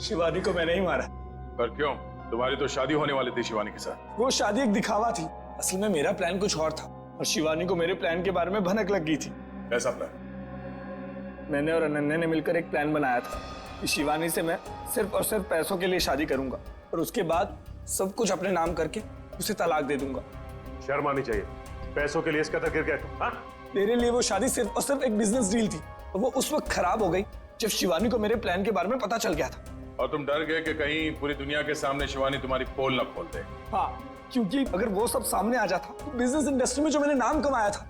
शिवानी को मैंने ही मारा। पर क्यों? तुम्हारी तो शादी होने वाली थी शिवानी के साथ। वो शादी एक दिखावा थी, असल में मेरा प्लान कुछ और था और शिवानी को मेरे प्लान के बारे में भनक लग गई थी। कैसा प्लान? मैंने और अनन्या ने मिलकर एक प्लान बनाया था कि शिवानी से मैं सिर्फ और सिर्फ पैसों के लिए शादी करूंगा और उसके बाद सब कुछ अपने नाम करके उसे तलाक दे दूंगा। शर्म आनी चाहिए, पैसों के लिए इस कदर गिर गए तुम? हाँ? मेरे लिए वो शादी सिर्फ और सिर्फ एक बिजनेस डील थी और वो उस वक्त खराब हो गई जब शिवानी को मेरे प्लान के बारे में पता चल गया था। और तुम डर गए कि कहीं पूरी दुनिया के सामने शिवानी तुम्हारी पोल न खोल दे। हाँ, क्योंकि अगर वो सब सामने आ जाता तो बिजनेस इंडस्ट्री में जो मैंने नाम कमाया था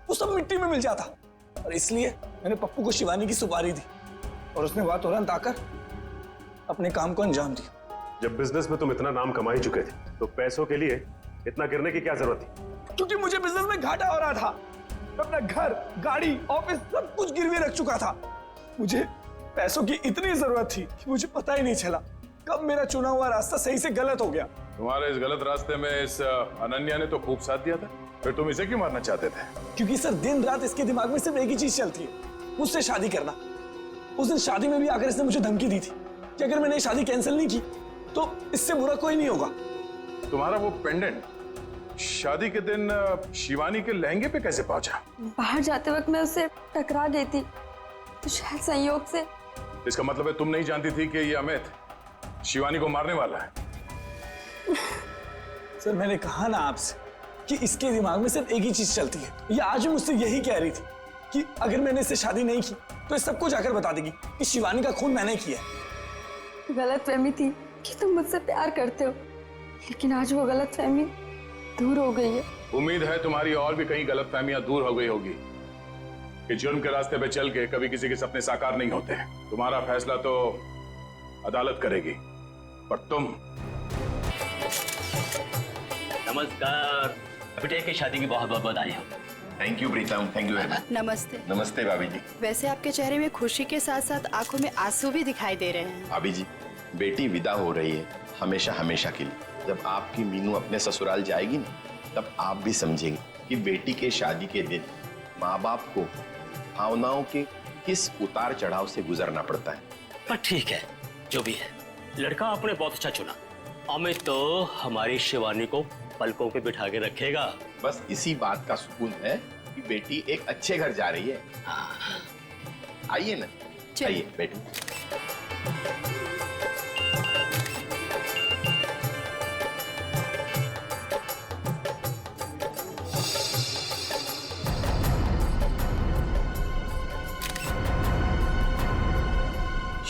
वो सब मिट्टी में मिल जाता। और इसलिए मैंने पप्पू को शिवानी की सुपारी दी और उसने वहां तुरंत आकर अपने काम को अंजाम दिया। जब बिजनेस में तुम इतना नाम कमा ही चुके थे तो पैसों के लिए इतना गिरने की क्या जरूरत थी? क्योंकि मुझे बिजनेस में घाटा हो रहा था। मैं अपना घर, गाड़ी, ऑफिस सब कुछ गिरवी रख चुका था। मुझे पैसों की इतनी जरूरत थी कि मुझे पता ही नहीं चला कब मेरा चुना हुआ रास्ता सही से गलत हो गया। तुम्हारे इस गलत रास्ते में इस अनन्या ने तो खूब साथ दिया था, फिर तुम इसे क्यों मारना चाहते थे? क्योंकि सर दिन रात इसके दिमाग में सिर्फ एक ही चीज चलती है, मुझसे शादी करना। उस दिन शादी में भी आकर इसने मुझे धमकी दी थी कि अगर मैंने शादी कैंसिल नहीं की तो इससे बुरा कोई नहीं होगा। तुम्हारा वो पेंडेंट शादी के दिन शिवानी के लहंगे पे कैसे पहुंचा? बाहर जाते वक्त मैं उससे टकरा गई थी तो शायद संयोग से। इसका मतलब है तुम नहीं जानती थी कि ये अमित शिवानी को मारने वाला है? सर मैंने कहा ना आपसे कि इसके दिमाग में सिर्फ एक ही चीज चलती है। ये आज भी मुझसे यही कह रही थी कि अगर मैंने इससे शादी नहीं की तो इस सबको जाकर बता देगी कि शिवानी का खून मैंने किया है। गलतफहमी थी कि तुम मुझसे प्यार करते हो, लेकिन आज वो गलतफहमी दूर हो गई है। उम्मीद है तुम्हारी और भी कई गलतफहमियां दूर हो गई होगी कि जुर्म के रास्ते पे चल के कभी किसी के सपने साकार नहीं होते। तुम्हारा फैसला तो अदालत करेगी, पर तुम। नमस्कार, बेटे की शादी की बहुत बहुत बधाई हो। Thank you Pritam, thank you. नमस्ते। नमस्ते भाभी जी। वैसे आपके चेहरे में खुशी के साथ साथ आंखों में आंसू भी दिखाई दे रहे हैं। भाभी जी, बेटी विदा हो रही है हमेशा हमेशा के लिए। जब आपकी मीनू अपने ससुराल जाएगी ना, तब आप भी समझेंगे कि बेटी के शादी के दिन माँ बाप को भावनाओं के किस उतार चढ़ाव से गुजरना पड़ता है। पर ठीक है, जो भी है, लड़का आपने बहुत अच्छा चुना। अमित तो हमारी शिवानी को पलकों पे बिठा के रखेगा। बस इसी बात का सुकून है कि बेटी एक अच्छे घर जा रही है। आइए ना, आइए बेटी।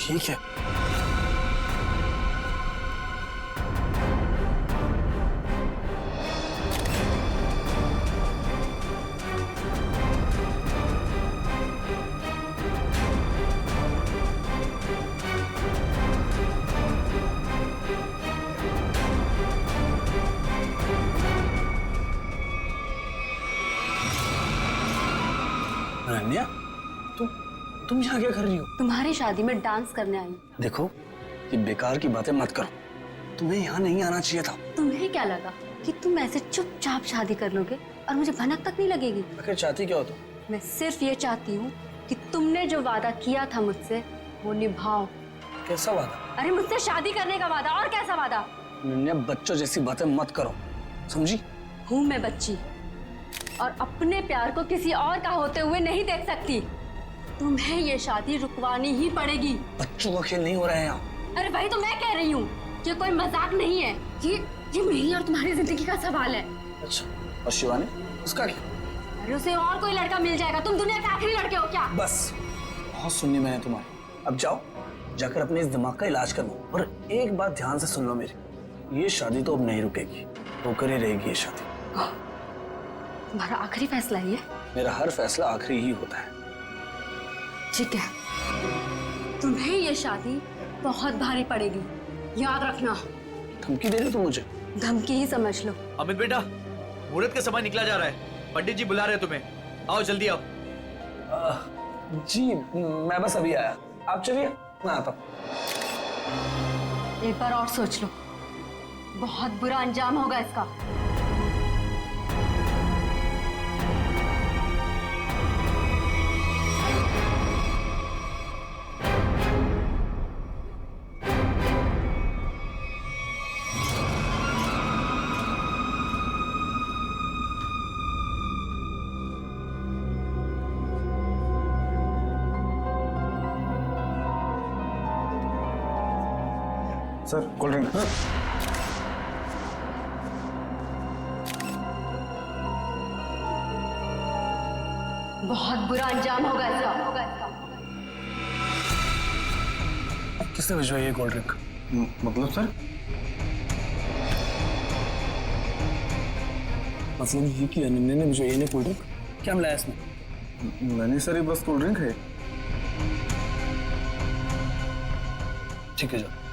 ठीक है, अनन्या तुम यहाँ क्या कर रही हो? तुम्हारी शादी में डांस करने आई। देखो, ये बेकार की बातें मत करो, तुम्हें यहाँ नहीं आना चाहिए था। तुम्हें क्या लगा कि तुम ऐसे चुपचाप शादी कर लोगे और मुझे भनक तक नहीं लगेगी? आखिर चाहती क्या हो तुम? मैं सिर्फ ये चाहती हूँ कि तुमने जो वादा किया था मुझसे वो निभाओ। कैसा वादा? अरे मुझसे शादी करने का वादा। और कैसा वादा? अनन्या, बच्चों जैसी बातें मत करो, समझी? हूँ मैं बच्ची और अपने प्यार को किसी और का होते हुए नहीं देख सकती। तुम्हें ये शादी रुकवानी ही पड़ेगी। बच्चों का खेल नहीं हो रहा है यहाँ। अरे वही तो मैं कह रही हूँ, ये कोई मजाक नहीं है। ये मेरी और तुम्हारी जिंदगी का सवाल है। अच्छा, और शिवानी, उसका क्या? अरे उसे और कोई लड़का मिल जाएगा। तुम दुनिया के आखिरी लड़के हो क्या? बस बहुत सुननी मैंने तुम्हारी। अब जाओ, जाकर अपने इस दिमाग का इलाज करवाओ। और एक बात ध्यान से सुन लो मेरी, ये शादी तो अब नहीं रुकेगी, होकर ही रहेगी ये शादी। तुम्हारा आखिरी फैसला ये? मेरा हर फैसला आखिरी ही होता है। ठीक है, तुम्हें ये शादी बहुत भारी पड़ेगी, याद रखना। धमकी दे रही हो तुम मुझे? धमकी ही समझ लो। अमित बेटा, मुहूर्त का समय निकला जा रहा है, पंडित जी बुला रहे हैं तुम्हें, आओ जल्दी आओ। जी मैं बस अभी आया, आप चलिए मैं आता हूँ। एक बार और सोच लो, बहुत बुरा अंजाम होगा इसका। Sir cold drink. बहुत बुरा अंजाम होगा इसका। किसने भिजवाई ये कोल्ड ड्रिंक? मतलब सर? मतलब ये कि अनन्या ने भिजवाई है कोल्ड ड्रिंक? क्या मिलाया इसमें? नहीं सर, ये बस कोल्ड ड्रिंक है। ठीक है, जाओ।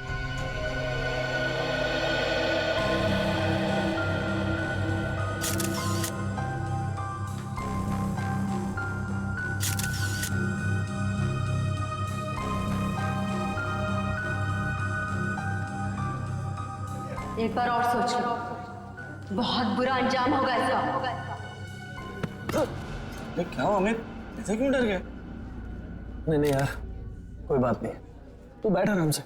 एक बार और सोच लो, बहुत बुरा अंजाम होगा इसका। क्या हुआ अमित, ऐसे क्यों डर गए? नहीं नहीं यार, कोई बात नहीं, तू बैठ आराम से।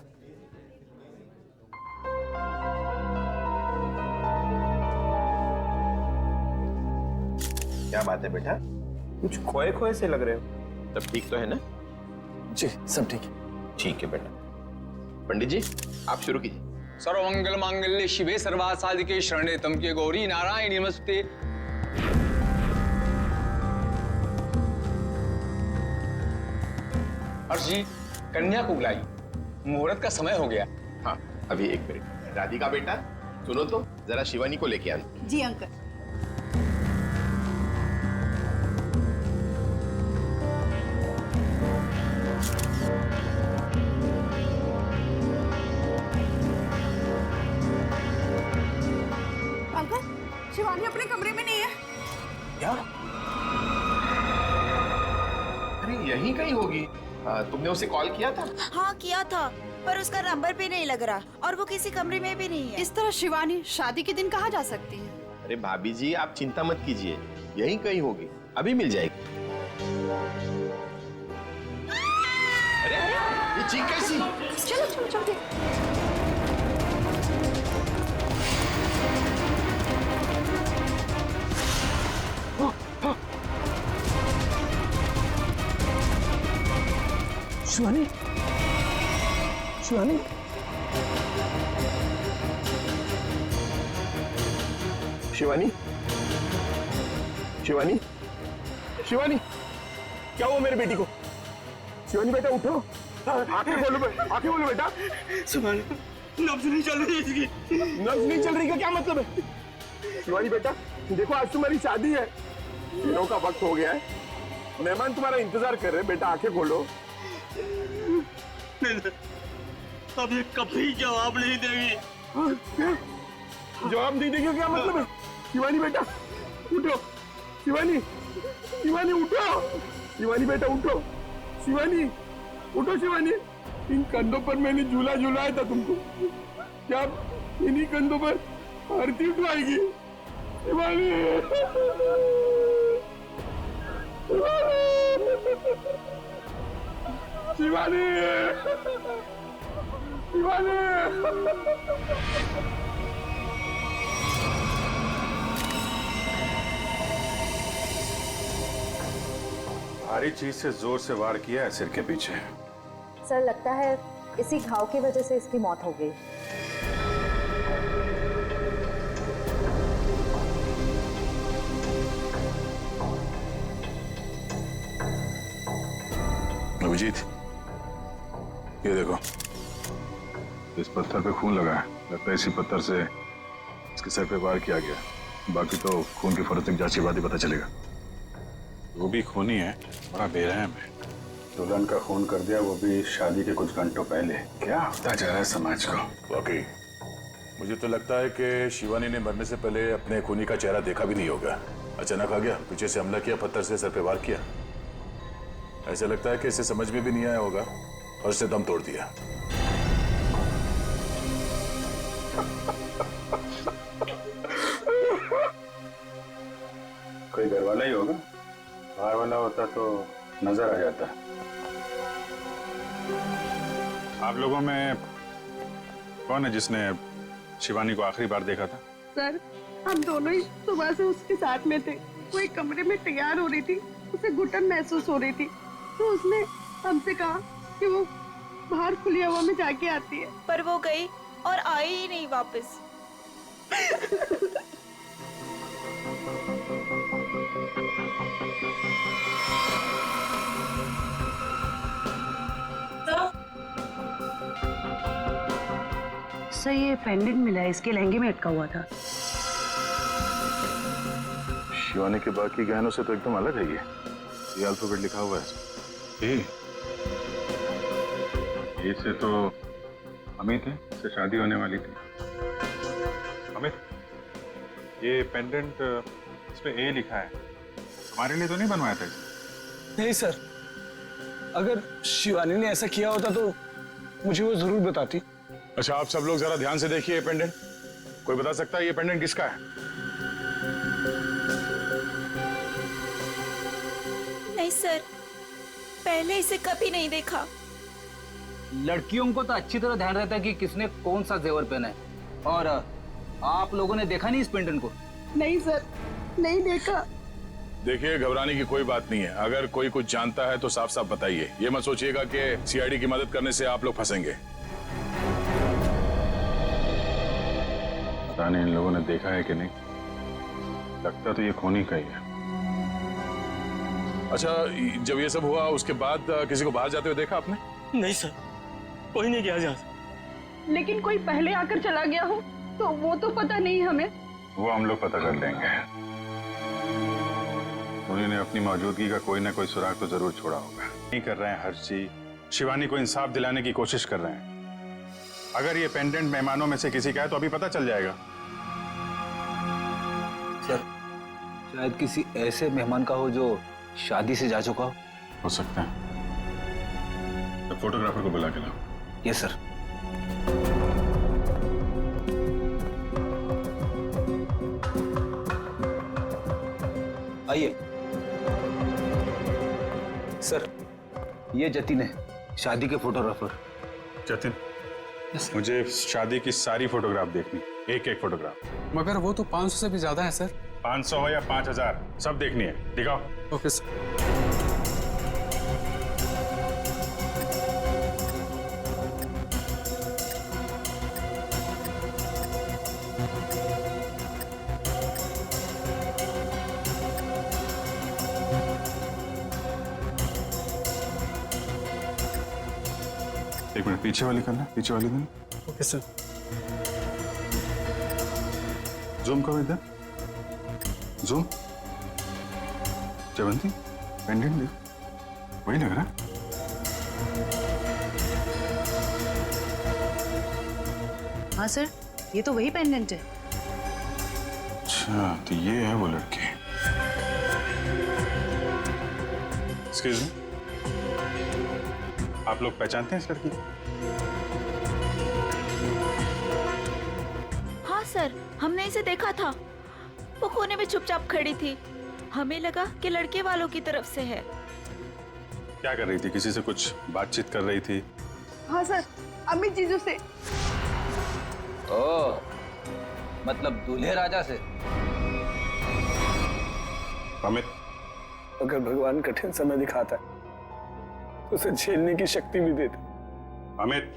क्या बात है बेटा? कुछ खोए खोए से लग रहे हो। सब ठीक तो है ना? जी सब ठीक है। ठीक है बेटा। पंडित जी आप शुरू कीजिए। सर्वमंगल मांगल्ये शिवे सर्वार्थ साधिके शरणे त्र्यंबके गौरी नारायणी नमस्ते। हर्ष जी, कन्या को बुलाई, मुहूर्त का समय हो गया। हाँ अभी एक मिनट। राधिका बेटा सुनो तो, जरा शिवानी को लेके आना। जी अंकल। अंकल, शिवानी अपने कमरे में नहीं है। क्या? अरे यहीं कहीं होगी। तुमने उसे कॉल किया था? हाँ किया था, पर उसका नंबर भी नहीं लग रहा और वो किसी कमरे में भी नहीं है। इस तरह शिवानी शादी के दिन कहाँ जा सकती है? अरे भाभी जी आप चिंता मत कीजिए, यहीं कहीं होगी, अभी मिल जाएगी। अरे ये चीख कैसी? चलो चलो चलो। शिवानी, शिवानी, शिवानी, शिवानी, शिवानी, क्या हुआ मेरे बेटी को? शिवानी बेटा उठो, आंखें खोलो बेटा। शिवानी, नब्ज नहीं चल रही इसकी। नब्ज नहीं चल रही का क्या मतलब है? शिवानी बेटा देखो, आज तुम्हारी शादी है, दिनों का वक्त हो गया है, मेहमान तुम्हारा इंतजार कर रहे हैं। बेटा आंखें खोलो। अब ये कभी जवाब नहीं देगी। जवाब नहीं देगी क्या मतलब है? शिवानी बेटा उठो, शिवानी, शिवानी उठो, शिवानी बेटा उठो, शिवानी उठो। शिवानी, इन कंधों पर मैंने झूला झूलाया था तुमको, क्या इन्हीं कंधों पर आरती उठवाएगी? शिवानी, शिवानी, शिवानी। भारी चीज से जोर से वार किया है सिर के पीछे। सर लगता है इसी घाव की वजह से इसकी मौत हो गई। अभी अभिजीत, ये देखो, इस पत्थर पे खून लगा है। लगता है इसी पत्थर से इसके सर पे वार किया गया। बाकी तो खून की फोरेंसिक जांच के बाद ही पता चलेगा। वो भी खूनी है, बड़ा बेरहम है। दुल्हन का खून कर दिया, वो भी शादी के कुछ घंटों पहले। क्या होता जा रहा है समाज को। वाकई मुझे तो लगता है कि शिवानी ने मरने से पहले अपने खूनी का चेहरा देखा भी नहीं होगा। अचानक आ गया, पीछे से हमला किया, पत्थर से सर पे वार किया। ऐसा लगता है कि इसे समझ में भी नहीं आया होगा और इसने दम तोड़ दिया। कोई घर वाला ही होगा, बाहर वाला होता तो नजर आ जाता। आप लोगों में कौन है जिसने शिवानी को आखिरी बार देखा था? सर, हम दोनों ही सुबह से उसके साथ में थे। वो एक कमरे में तैयार हो रही थी, उसे घुटन महसूस हो रही थी, तो उसने हमसे कहा कि वो बाहर खुली हवा में जाके आती है। पर वो गई और आई ही नहीं वापस। सर, ये पेंडेंट मिला है, इसके लहंगे में अटका हुआ था। शिवानी के बाकी गहनों से तो एकदम अलग है ये अल्फाबेट लिखा हुआ है। ये से तो अमित है, इससे शादी होने वाली थी। अमित, ये पेंडेंट इस पे ए लिखा है, तुम्हारे लिए तो नहीं बनवाया था इसे? नहीं सर, अगर शिवानी ने ऐसा किया होता तो मुझे वो जरूर बताती। अच्छा, आप सब लोग जरा ध्यान से देखिए ये पेंडेंट। कोई बता सकता है ये पेंडेंट किसका है? नहीं सर, पहले इसे कभी नहीं देखा। लड़कियों को तो अच्छी तरह ध्यान रहता है कि किसने कौन सा जेवर पहना है, और आप लोगों ने देखा नहीं इस पेंडेंट को? नहीं सर, नहीं देखा। देखिए, घबराने की कोई बात नहीं है। अगर कोई कुछ जानता है तो साफ साफ बताइए। ये मत सोचिएगा कि सीआईडी की मदद करने से आप लोग फंसेंगे। पता नहीं इन लोगों ने देखा है कि नहीं, लगता तो ये खूनी का ही है। अच्छा, जब ये सब हुआ उसके बाद किसी को बाहर जाते हुए देखा आपने? नहीं सर, कोई नहीं गया जहाँ। लेकिन कोई पहले आकर चला गया हो तो वो तो पता नहीं हमें। वो हम लोग पता कर लेंगे। उन्होंने अपनी मौजूदगी का कोई ना कोई सुराग तो जरूर छोड़ा होगा। नहीं कर रहे हैं हर चीज, शिवानी को इंसाफ दिलाने की कोशिश कर रहे हैं। अगर ये पेंडेंट मेहमानों में से किसी का है तो अभी पता चल जाएगा। सर, शायद किसी ऐसे मेहमान का हो जो शादी से जा चुका हो सकता है। तो फोटोग्राफर को बुला के लाओ। Yes sir. आइए सर, ये जतिन है, शादी के फोटोग्राफर। जतिन, मुझे शादी की सारी फोटोग्राफ देखनी, एक एक फोटोग्राफ। मगर वो तो 500 से भी ज्यादा है सर। 500 हो या 5000, सब देखनी है। दिखाओ। Okay sir. एक मिनट, पीछे वाली करना, पीछे वाली करना। Okay sir. जूम करो इधर, जूम। जयवंती, पेंडेंट देखो, वही लग रहा। हाँ सर, ये तो वही पेंडेंट है। अच्छा, तो ये है वो लड़की। एक्सक्यूज मी, आप लोग पहचानते हैं इस लड़की को? हाँ सर, हमने इसे देखा था। वो कोने में चुपचाप खड़ी थी। हमें लगा कि लड़के वालों की तरफ से है। क्या कर रही थी? किसी से कुछ बातचीत कर रही थी? हाँ सर, अमित जीजू से। ओह, मतलब दूल्हे राजा से। अमित, अगर भगवान कठिन समय दिखाता है तो उसे झेलने की शक्ति भी देता। अमित,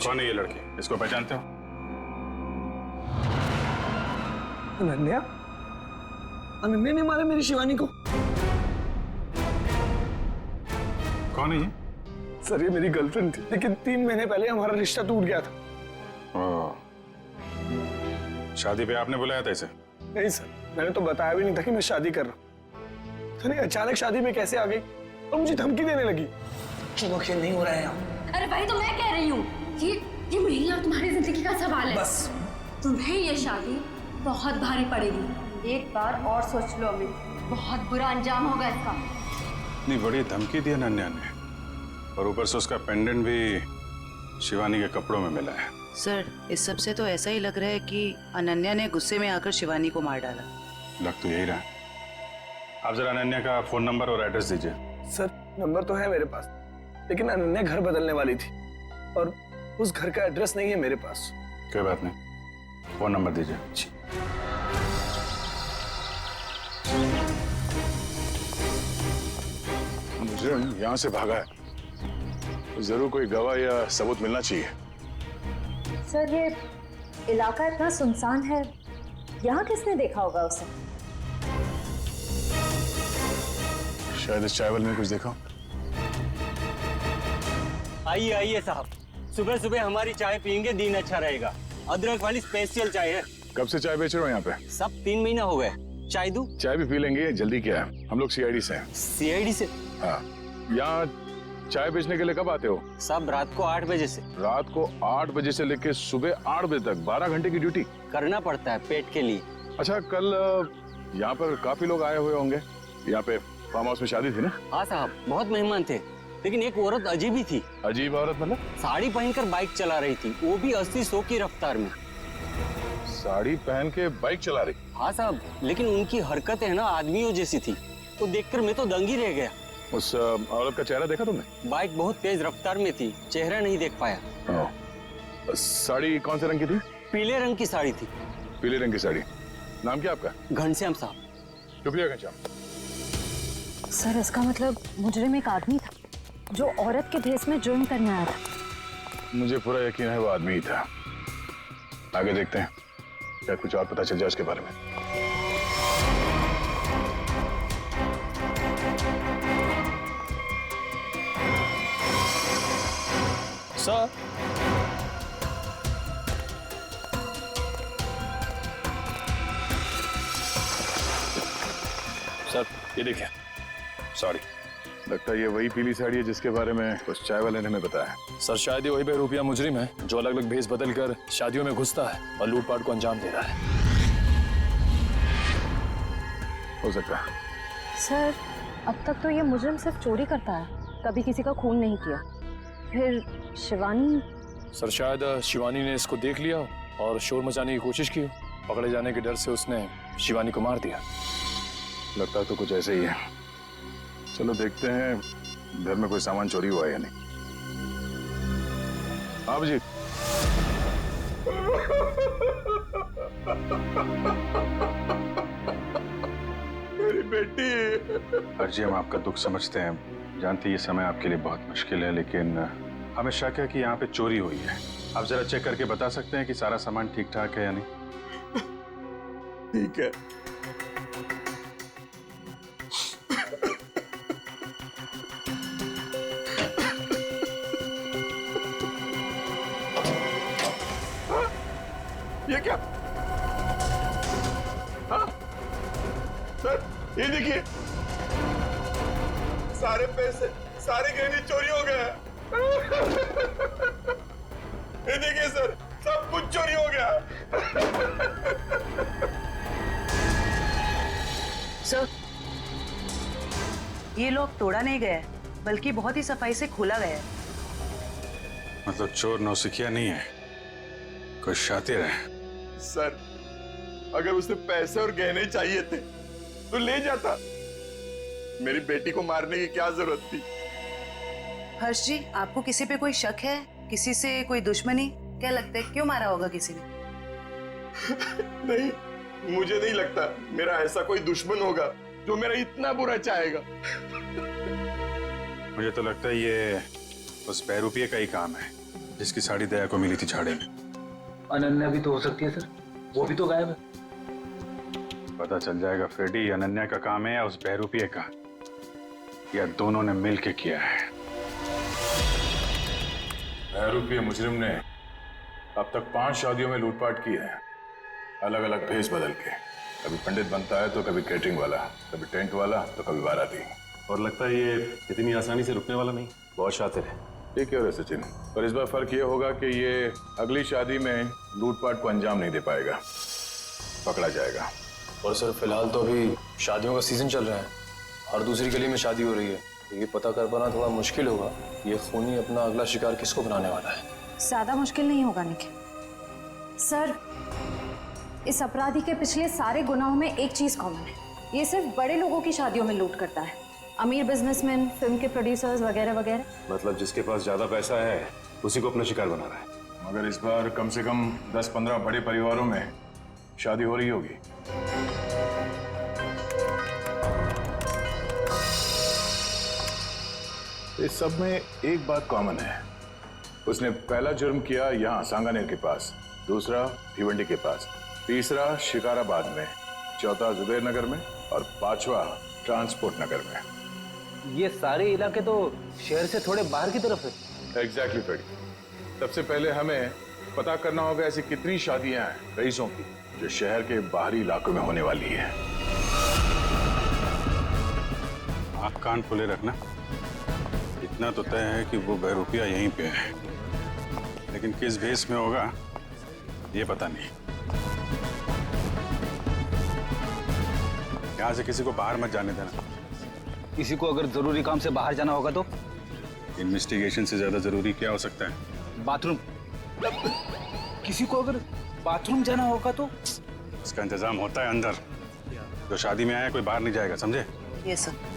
कौन है ये लड़की? इसको पहचानते हो? अनन्या? अनन्या ने मारा मेरी शिवानी को। कौन है ये? सर ये मेरी गर्लफ्रेंड थी, लेकिन 3 महीने पहले हमारा रिश्ता टूट गया था। ओह, शादी पे आपने बुलाया था इसे? नहीं सर, मैंने तो बताया भी नहीं था कि मैं शादी कर रहा हूँ। तो अचानक शादी में कैसे आ गई और मुझे धमकी देने लगी। यकीन नहीं हो रहा है यहाँ। अरे भाई तो मैं कह रही हूँ ये मेरी और तुम्हारी जिंदगी का सवाल है। बस तुम्हें ये शादी बहुत भारी पड़ेगी। एक बार और सोच लो अमित, बहुत बुरा अंजाम होगा इसका। इतनी बड़ी धमकी दी अनन्या ने, और ऊपर से उसका पेंडेंट भी शिवानी के कपड़ों में मिला है। सर इस सब से तो ऐसा ही लग रहा है कि अनन्या ने गुस्से में आकर शिवानी को मार डाला। लग तो यही रहा। आप जरा अनन्या का फोन नंबर और एड्रेस दीजिए। सर नंबर तो है मेरे पास, लेकिन अनन्या घर बदलने वाली थी और उस घर का एड्रेस नहीं है मेरे पास। कोई बात नहीं, फोन नंबर दीजिए। मुझे यहाँ से भागा है, जरूर कोई गवाह या सबूत मिलना चाहिए। सर ये इलाका इतना सुनसान है, यहाँ किसने देखा होगा उसे? शायद इस चावल में कुछ देखा। आइए आइए साहब, सुबह सुबह हमारी चाय पियेंगे, दिन अच्छा रहेगा। अदरक वाली स्पेशल चाय है। कब से चाय बेच रहे हो यहाँ पे? सब 3 महीना हो गए। चाय दूं? चाय भी पी लेंगे, जल्दी क्या है, हम लोग सीआईडी से हैं। सीआईडी से? हाँ। यहाँ चाय बेचने के लिए कब आते हो? सब रात को 8 बजे से। रात को 8 बजे से लेके सुबह 8 बजे तक 12 घंटे की ड्यूटी करना पड़ता है पेट के लिए। अच्छा, कल यहाँ पर काफी लोग आए हुए होंगे। यहाँ पे फार्म हाउस में शादी थी ना? हाँ साहब, बहुत मेहमान थे, लेकिन एक औरत अजीब ही थी। अजीब औरत मतलब? साड़ी पहनकर बाइक चला रही थी, वो भी 80-100 की रफ्तार में। साड़ी पहन के बाइक चला रही? हाँ साहब, लेकिन उनकी हरकतें है ना आदमियों जैसी थी, तो देखकर मैं तो दंग ही रह गया। उस औरत का चेहरा देखा तुमने? बाइक बहुत तेज रफ्तार में थी, चेहरा नहीं देख पाया। साड़ी कौन से रंग की थी? पीले रंग की साड़ी थी। पीले रंग की साड़ी। नाम क्या आपका? घनश्याम साहब। शुक्रिया घनश्याम। सर इसका मतलब मुजरिम एक आदमी था जो औरत के भेस में जुर्म करने आया था। मुझे पूरा यकीन है वो आदमी ही था। आगे देखते हैं, क्या कुछ और पता चल जाए उसके बारे में। सर सर ये देखिए। सॉरी, लगता है ये वही पीली साड़ी है जिसके बारे में उस चाय वाले ने हमें बताया। सर शायद ये वही बेरूपिया मुजरिम है जो अलग अलग भेस बदल कर शादियों में घुसता है और लूटपाट को अंजाम दे रहा है। हो सकता है। सर अब तक तो ये मुजरिम सिर्फ चोरी करता है, कभी किसी का खून नहीं किया। फिर शिवानी? सर शायद शिवानी ने इसको देख लिया और शोर मचाने की कोशिश की, पकड़े जाने के डर से उसने शिवानी को मार दिया। लगता तो कुछ ऐसे ही है। चलो देखते हैं घर में कोई सामान चोरी हुआ है या नहीं। आप जी। मेरी बेटी। अर्जी, हम आपका दुख समझते हैं, जानते हैं ये समय आपके लिए बहुत मुश्किल है, लेकिन हमें शक है कि यहाँ पे चोरी हुई है। आप जरा चेक करके बता सकते हैं कि सारा सामान ठीक ठाक है या नहीं? ठीक है। ये क्या? हाँ? सर ये देखिए, सारे पैसे, सारे गहने चोरी हो गए। ये देखिए सर, सब कुछ चोरी हो गया। सर ये लोग तोड़ा नहीं गया, बल्कि बहुत ही सफाई से खोला गया है। मतलब चोर नौसिखिया नहीं है, कोई शातिर है। सर अगर उसे पैसे और गहने चाहिए थे तो ले जाता, मेरी बेटी को मारने की क्या जरूरत थी? हर्ष जी, आपको किसी पे कोई शक है? किसी से कोई दुश्मनी? क्या लगता है क्यों मारा होगा किसी ने? नहीं, मुझे नहीं लगता मेरा ऐसा कोई दुश्मन होगा जो मेरा इतना बुरा चाहेगा। मुझे तो लगता है ये उस बहरूपिये का ही काम है जिसकी साड़ी दया को मिली थी झाड़े में। अनन्या भी तो हो सकती है सर, वो भी तो गायब है। पता चल जाएगा फ्रेडी, अनन्या का काम है या उस बहरूपिये का, या दोनों ने मिलके किया है। बहरूपी मुजरिम ने अब तक 5 शादियों में लूटपाट की है, अलग अलग भेष बदल के। कभी पंडित बनता है तो कभी कैटरिंग वाला, कभी टेंट वाला तो कभी बाराती। और लगता है ये इतनी आसानी से रुकने वाला नहीं। बहुत शातिर है। ठीक है सचिन, पर इस बार फर्क ये होगा कि ये अगली शादी में लूटपाट को अंजाम नहीं दे पाएगा, पकड़ा जाएगा। और सर फिलहाल तो अभी शादियों का सीजन चल रहा है, हर दूसरी गली में शादी हो रही है, तो ये पता कर पाना थोड़ा मुश्किल होगा ये खूनी अपना अगला शिकार किसको बनाने वाला है। ज्यादा मुश्किल नहीं होगा निखिल सर। इस अपराधी के पिछले सारे गुनाहों में एक चीज कॉमन है, ये सिर्फ बड़े लोगों की शादियों में लूट करता है, अमीर बिजनेसमैन, फिल्म के प्रोड्यूसर्स वगैरह वगैरह। मतलब जिसके पास ज्यादा पैसा है उसी को अपना शिकार बना रहा है। मगर इस बार कम से कम 10-15 बड़े परिवारों में शादी हो रही होगी। इस सब में एक बात कॉमन है, उसने पहला जुर्म किया यहाँ सांगानेर के पास, दूसरा भिवंडी के पास, तीसरा शिकाराबाद में, चौथा जुबेर नगर में और 5वां ट्रांसपोर्ट नगर में। ये सारे इलाके तो शहर से थोड़े बाहर की तरफ है। Exactly Freddy. सबसे पहले हमें पता करना होगा ऐसी कितनी शादियां हैं रईसों की जो शहर के बाहरी इलाकों में होने वाली है। आँख कान खुले रखना। इतना तो तय है कि वो बहरूपिया यहीं पे है, लेकिन किस भेष में होगा ये पता नहीं। यहाँ से किसी को बाहर मत जाने देना। किसी को अगर जरूरी काम से बाहर जाना होगा तो? इन्वेस्टिगेशन से ज्यादा जरूरी क्या हो सकता है? बाथरूम। किसी को अगर बाथरूम जाना होगा तो? इसका इंतजाम होता है अंदर। जो शादी में आया कोई बाहर नहीं जाएगा, समझे? ये सर।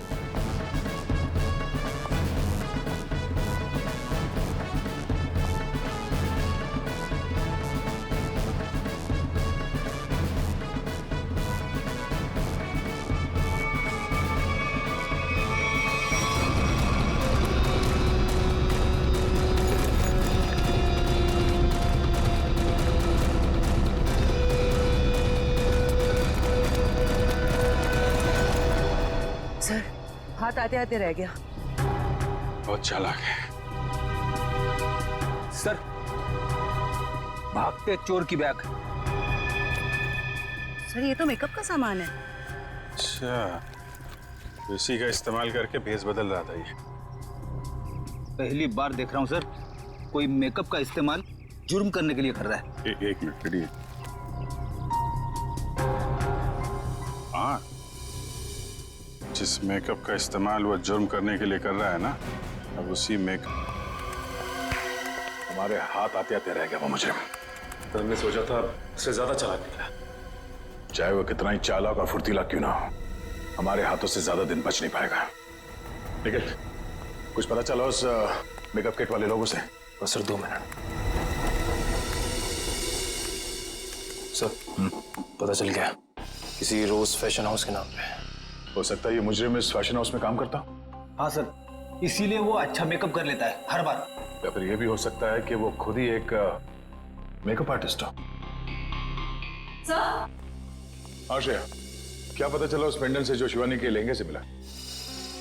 हाथ आते आते रह गया। बहुत चालाक है सर। भागते चोर की बैग। सर ये तो मेकअप का सामान है। अच्छा, इसी का इस्तेमाल करके भेष बदल रहा था ये। पहली बार देख रहा हूँ सर, कोई मेकअप का इस्तेमाल जुर्म करने के लिए कर रहा है। एक मिनट खड़िए। हाँ, जिस मेकअप का इस्तेमाल वो जुर्म करने के लिए कर रहा है ना, अब उसी मेकअप हमारे हाथ आते आते रह गया वो मुजरिम। तो हमने सोचा था उससे ज्यादा चालाक निकला। चाहे वो कितना ही चालाक और फुर्तीला क्यों ना हो, हमारे हाथों से ज्यादा दिन बच नहीं पाएगा। लेकिन कुछ पता चला उस मेकअप किट वाले लोगों से? बस सर 2 मिनट। सर पता चल गया, किसी रोज फैशन हाउस के नाम पे। हो सकता है ये मुजरिम इस फैशन हाउस में काम करता। हाँ सर, इसीलिए वो अच्छा मेकअप कर लेता है हर बार। या फिर ये भी हो सकता है कि वो खुद ही एक मेकअप आर्टिस्ट हो। सर? आश्रया, क्या पता चला उस पेंडेंट से जो शिवानी के लहंगे से मिला?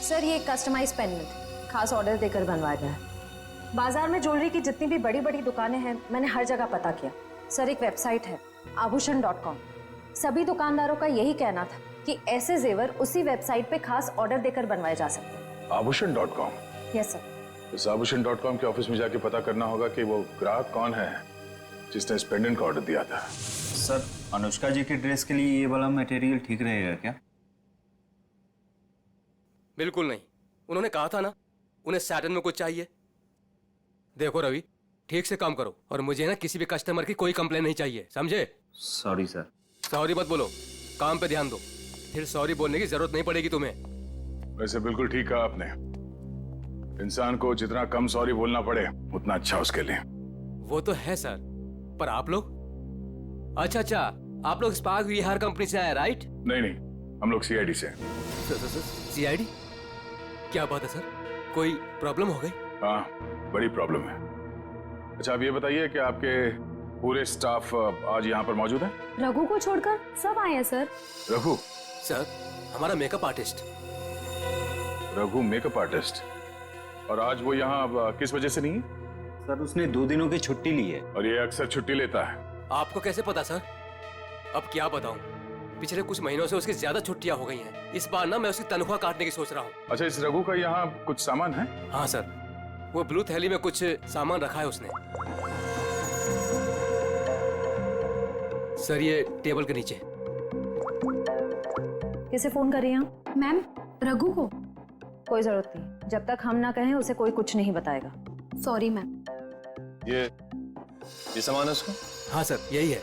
सर ये कस्टमाइज पेंडेंट खास ऑर्डर देकर बनवाया गया है। बाजार में ज्वेलरी की जितनी भी बड़ी बड़ी दुकानें हैं, मैंने हर जगह पता किया। सर एक वेबसाइट है आभूषण.com, सभी दुकानदारों का यही कहना था कि ऐसे जेवर उसी वेबसाइट पे खास ऑर्डर देकर बनवाए जा सकते हैं। आभूषण.com? Yes sir. इस आभूषण.com के ऑफिस में जाके पता करना होगा कि वो ग्राहक कौन है जिसने इस पेंडेंट का ऑर्डर दिया था। सर अनुष्का जी की ड्रेस के लिए ये वाला मटेरियल ठीक रहेगा क्या? बिल्कुल नहीं, उन्होंने कहा था ना उन्हें सैटन में कुछ चाहिए। देखो रवि, ठीक से काम करो और मुझे ना किसी भी कस्टमर की कोई कंप्लेन नहीं चाहिए, समझे? Sorry sir. सॉरी मत बोलो, काम पे ध्यान दो, फिर सॉरी बोलने की जरूरत नहीं पड़ेगी तुम्हें। वैसे बिल्कुल ठीक कहा आपने, इंसान को जितना कम सॉरी बोलना पड़े उतना अच्छा उसके लिए। वो तो है सर, पर आप लोग? अच्छा, आप लोग स्पार्क विहार कंपनी से आए राइट? नहीं, हम लोग सीआईडी से। सीआईडी? क्या बात है सर, कोई प्रॉब्लम हो गई? हाँ, बड़ी प्रॉब्लम है। अच्छा, अब ये बताइए कि आपके पूरे स्टाफ आज यहाँ पर मौजूद है? रघु को छोड़कर सब आए हैं सर। रघु? सर, हमारा makeup artist. Raghu makeup artist? और आज वो यहाँ किस वजह से नहीं है? सर उसने 2 दिनों की छुट्टी ली है। और ये अक्सर छुट्टी लेता है। आपको कैसे पता सर? अब क्या बताऊं, पिछले कुछ महीनों से उसकी ज्यादा छुट्टियां हो गई हैं। इस बार ना मैं उसकी तनख्वाह काटने की सोच रहा हूँ। अच्छा, इस रघु का यहाँ कुछ सामान है? हाँ सर, वो ब्लू थैली में कुछ सामान रखा है उसने। सर ये टेबल के नीचे। किसे फोन कर रही हैं आप? मैम, रघु को। कोई जरूरत नहीं, जब तक हम ना कहें उसे कोई कुछ नहीं बताएगा। Sorry ma'am. ये सामान है उसका? हाँ सर, यही है।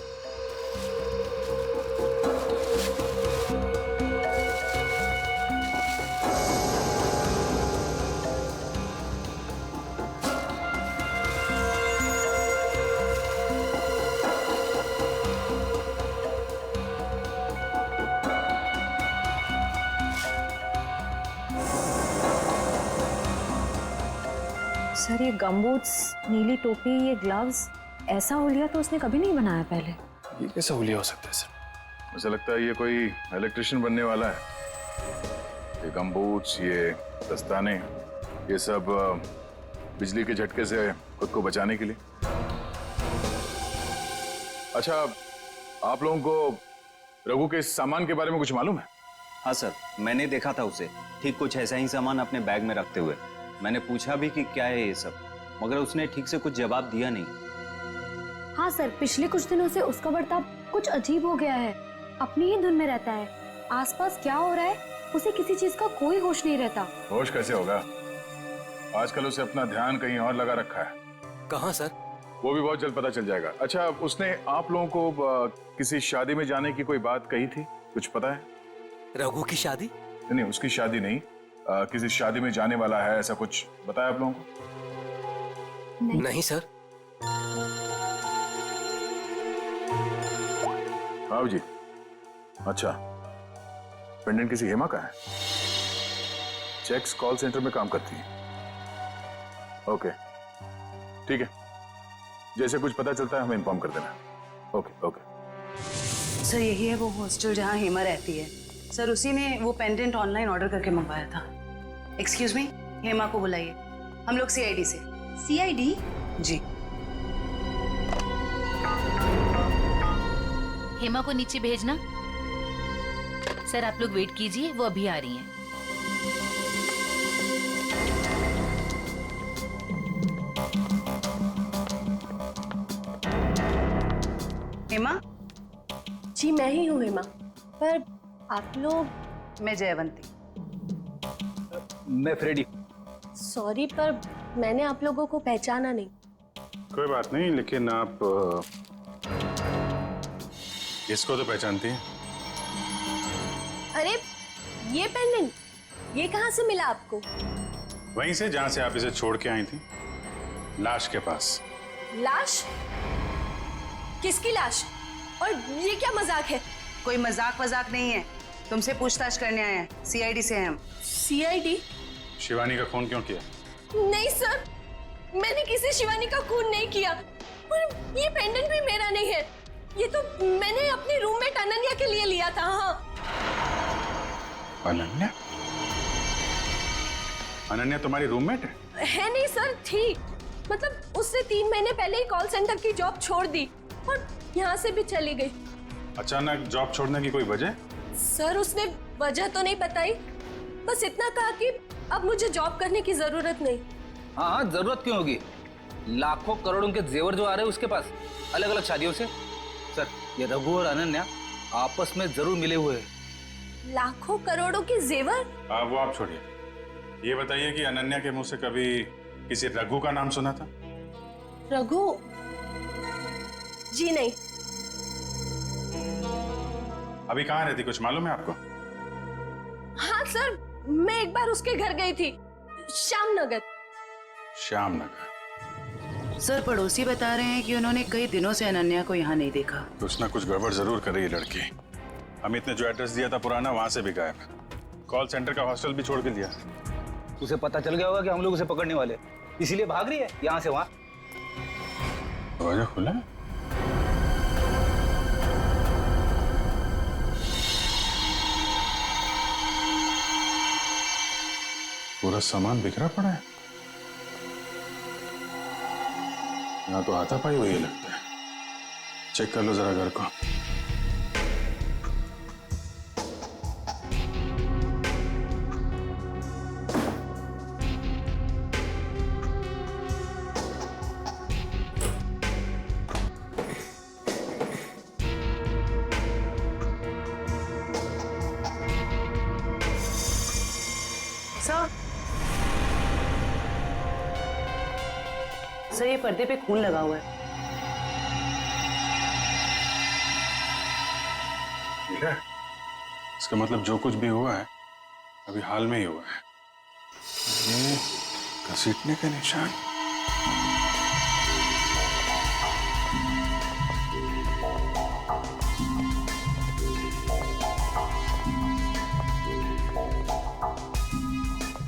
सर ये गमबूट्स, नीली टोपी, ये ग्लव्स, ऐसा हुलिया तो उसने कभी नहीं बनाया पहले। ये कैसा हुलिया हो सकता है सर? मुझे लगता है ये कोई इलेक्ट्रिशियन बनने वाला है। ये गमबूट्स, ये दस्ताने, ये सब बिजली के झटके से खुद को बचाने के लिए। अच्छा, आप लोगों को रघु के इस सामान के बारे में कुछ मालूम है? हाँ सर, मैंने देखा था उसे ठीक कुछ ऐसा ही सामान अपने बैग में रखते हुए। मैंने पूछा भी कि क्या है ये सब, मगर उसने ठीक से कुछ जवाब दिया नहीं। हाँ सर, पिछले कुछ दिनों से उसका बर्ताव कुछ अजीब हो गया है। अपनी ही धुन में रहता है। आसपास क्या हो रहा है उसे किसी चीज का कोई होश नहीं रहता। होश कैसे होगा? आजकल उसे अपना ध्यान कहीं और लगा रखा है। कहाँ सर? वो भी बहुत जल्द पता चल जाएगा। अच्छा, उसने आप लोगों को किसी शादी में जाने की कोई बात कही थी? कुछ पता है? रघु की शादी? नहीं, उसकी शादी नहीं, किसी शादी में जाने वाला है, ऐसा कुछ बताया आप लोगों को? नहीं सर। हाँ जी। अच्छा, पेंडेंट किसी हेमा का है? चेक्स कॉल सेंटर में काम करती है। ओके, ठीक है, जैसे कुछ पता चलता है हमें इन्फॉर्म कर देना। Okay okay. सर यही है वो हॉस्टल जहाँ हेमा रहती है। सर उसी ने वो पेंडेंट ऑनलाइन ऑर्डर करके मंगवाया था। एक्सक्यूज मी, हेमा को बुलाइए। हम लोग सीआईडी से। सीआईडी? जी। हेमा को नीचे भेजना। सर आप लोग वेट कीजिए, वो अभी आ रही हैं। हेमा? जी मैं ही हूँ हेमा, पर आप लोग? मैं जयवंती। मैं फ्रेडी। सॉरी, पर मैंने आप लोगों को पहचाना नहीं। कोई बात नहीं, लेकिन आप इसको तो पहचानती हैं। अरे ये पेंडेंट, ये कहाँ से मिला आपको? वहीं से जहां से आप इसे छोड़ के आई थी, लाश के पास। लाश? किसकी लाश? और ये क्या मजाक है? कोई मजाक वजाक नहीं है, तुमसे पूछताछ करने आए हैं। सीआईडी से हैं हम। सीआईडी? शिवानी का खून क्यों किया? नहीं सर, मैंने किसी शिवानी का खून नहीं किया। और ये पेंडेंट भी मेरा नहीं है, ये तो मैंने अपने रूममेट अनन्या के लिए लिया था। हाँ। अनन्या? अनन्या तुम्हारी रूममेट है? है नहीं सर, थी। मतलब उससे 3 महीने पहले ही कॉल सेंटर की जॉब छोड़ दी और यहाँ से भी चली गई। अचानक जॉब छोड़ने की कोई वजह? सर उसने वजह तो नहीं बताई, बस इतना कहा कि अब मुझे जॉब करने की जरूरत नहीं। हाँ हाँ, जरूरत क्यों होगी? लाखों करोड़ों के जेवर जो आ रहे हैं उसके पास, अलग अलग शादियों से। सर ये रघु और अनन्या आपस में जरूर मिले हुए हैं। लाखों करोड़ों के जेवर? वो आप छोड़िए, ये बताइए कि अनन्या के मुंह से कभी किसी रघु का नाम सुना था? रघु? जी नहीं। अभी कहाँ रहती, कुछ मालूम है आपको? हाँ सर, मैं एक बार उसके घर गई थी, श्यामनगर। श्यामनगर? सर पड़ोसी बता रहे हैं कि उन्होंने कई दिनों से अनन्या को यहाँ नहीं देखा। कुछ ना कुछ गड़बड़ जरूर कर रही है लड़की। अमित ने जो एड्रेस दिया था पुराना, वहां से भी गायब है। कॉल सेंटर का हॉस्टल भी छोड़ के दिया। उसे पता चल गया होगा कि हम लोग उसे पकड़ने वाले, इसीलिए भाग रही है यहाँ से वहाँ। दरवाजा खुला है? पूरा सामान बिखरा पड़ा है। यहाँ तो हाथापाई हुई लगता है। चेक कर लो जरा घर को। सर ये पर्दे पे खून लगा हुआ है। ठीक है, इसका मतलब जो कुछ भी हुआ है अभी हाल में ही हुआ है। ये घसीटने का निशान।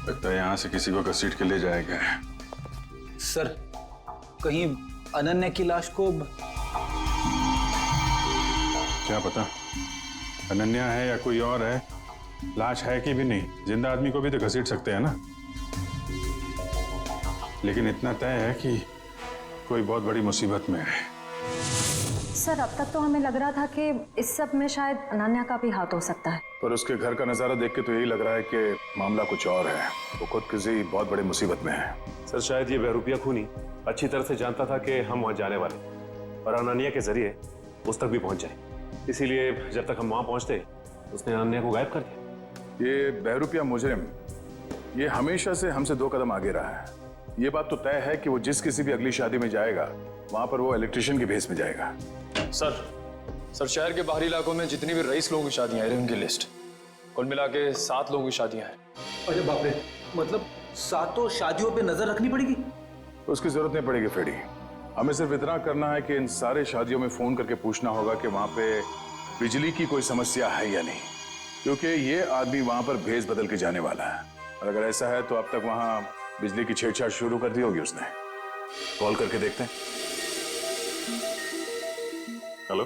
लगता है यहां से किसी को घसीट के ले जाया गया है। सर कहीं अनन्या की लाश को क्या पता अनन्या है या कोई और है, लाश है कि भी नहीं, जिंदा आदमी को भी तो घसीट सकते हैं ना। लेकिन इतना तय है कि कोई बहुत बड़ी मुसीबत में है। सर अब तक तो हमें लग रहा था कि इस सब में शायद अनन्या का भी हाथ हो सकता है, पर उसके घर का नजारा देख के तो यही लग रहा है कि मामला कुछ और है। वो खुद किसी बहुत बड़ी मुसीबत में है। सर शायद ये बहरूपिया खूनी अच्छी तरह से जानता था कि हम वहां जाने वाले और अनन्या के जरिए उस तक भी पहुंच जाए, इसीलिए जब तक हम वहां पहुंचते उसने अनन्या को गायब कर दिया। ये बहरूपिया मुजरिम ये हमेशा से हमसे 2 कदम आगे रहा है। ये बात तो तय है कि वो जिस किसी भी अगली शादी में जाएगा वहां पर वो इलेक्ट्रिशियन के भेस में जाएगा। सर शहर के बाहरी इलाकों में जितनी भी रईस लोगों की शादियां हैं उनकी लिस्ट कुल मिला के 7 लोगों की शादियां हैं। अरे बाप रे, मतलब 7 शादियों पे नजर रखनी पड़ेगी? उसकी जरूरत नहीं पड़ेगी फ्रेडी। हमें सिर्फ इतना करना है कि इन सारे शादियों में फोन करके पूछना होगा कि वहां पे बिजली की कोई समस्या है या नहीं, क्योंकि ये आदमी वहां पर भेस बदल के जाने वाला है। और अगर ऐसा है तो अब तक वहां बिजली की छेड़छाड़ शुरू कर दी होगी उसने। कॉल करके देखते हैं। हेलो,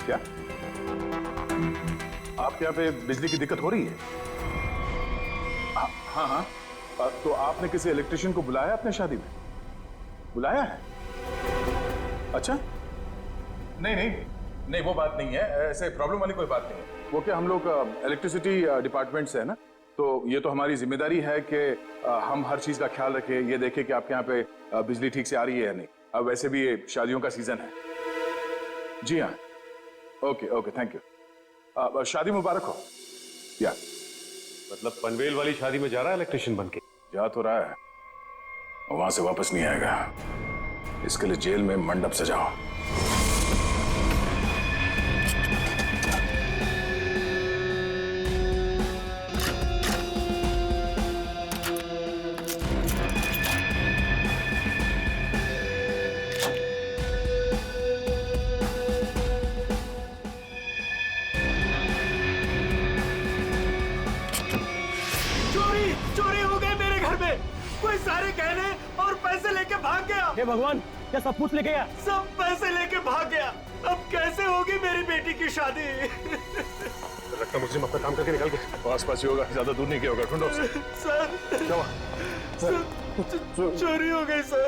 क्या आपके यहाँ पे बिजली की दिक्कत हो रही है? हाँ हाँ, तो आपने किसी इलेक्ट्रिशियन को बुलाया अपने शादी में? बुलाया है? अच्छा, नहीं नहीं नहीं, वो बात नहीं है। ऐसे प्रॉब्लम वाली कोई बात नहीं है। वो क्या हम लोग इलेक्ट्रिसिटी डिपार्टमेंट से है ना, तो ये तो हमारी जिम्मेदारी है कि हम हर चीज का ख्याल रखें, ये देखें कि आपके यहाँ पे बिजली ठीक से आ रही है या नहीं। अब वैसे भी ये शादियों का सीजन है। जी हाँ, ओके ओके, थैंक यू। शादी मुबारक हो। या मतलब पनवेल वाली शादी में जा रहा है इलेक्ट्रिशियन बनके? जा तो रहा है, वहां से वापस नहीं आएगा। इसके लिए जेल में मंडप सजाओ। चोरी हो गई मेरे घर में। कोई सारे गहने और पैसे लेके भाग गया। हे भगवान, क्या सब कुछ लेके गया? सब पैसे लेके भाग गया। अब कैसे होगी मेरी बेटी की शादी? लगता मुझे अपना काम करके निकल गया। आस पास ही होगा, ज्यादा दूर नहीं किया होगा। ढूंढो उसे। सर, क्या हुआ? चोरी हो गई सर।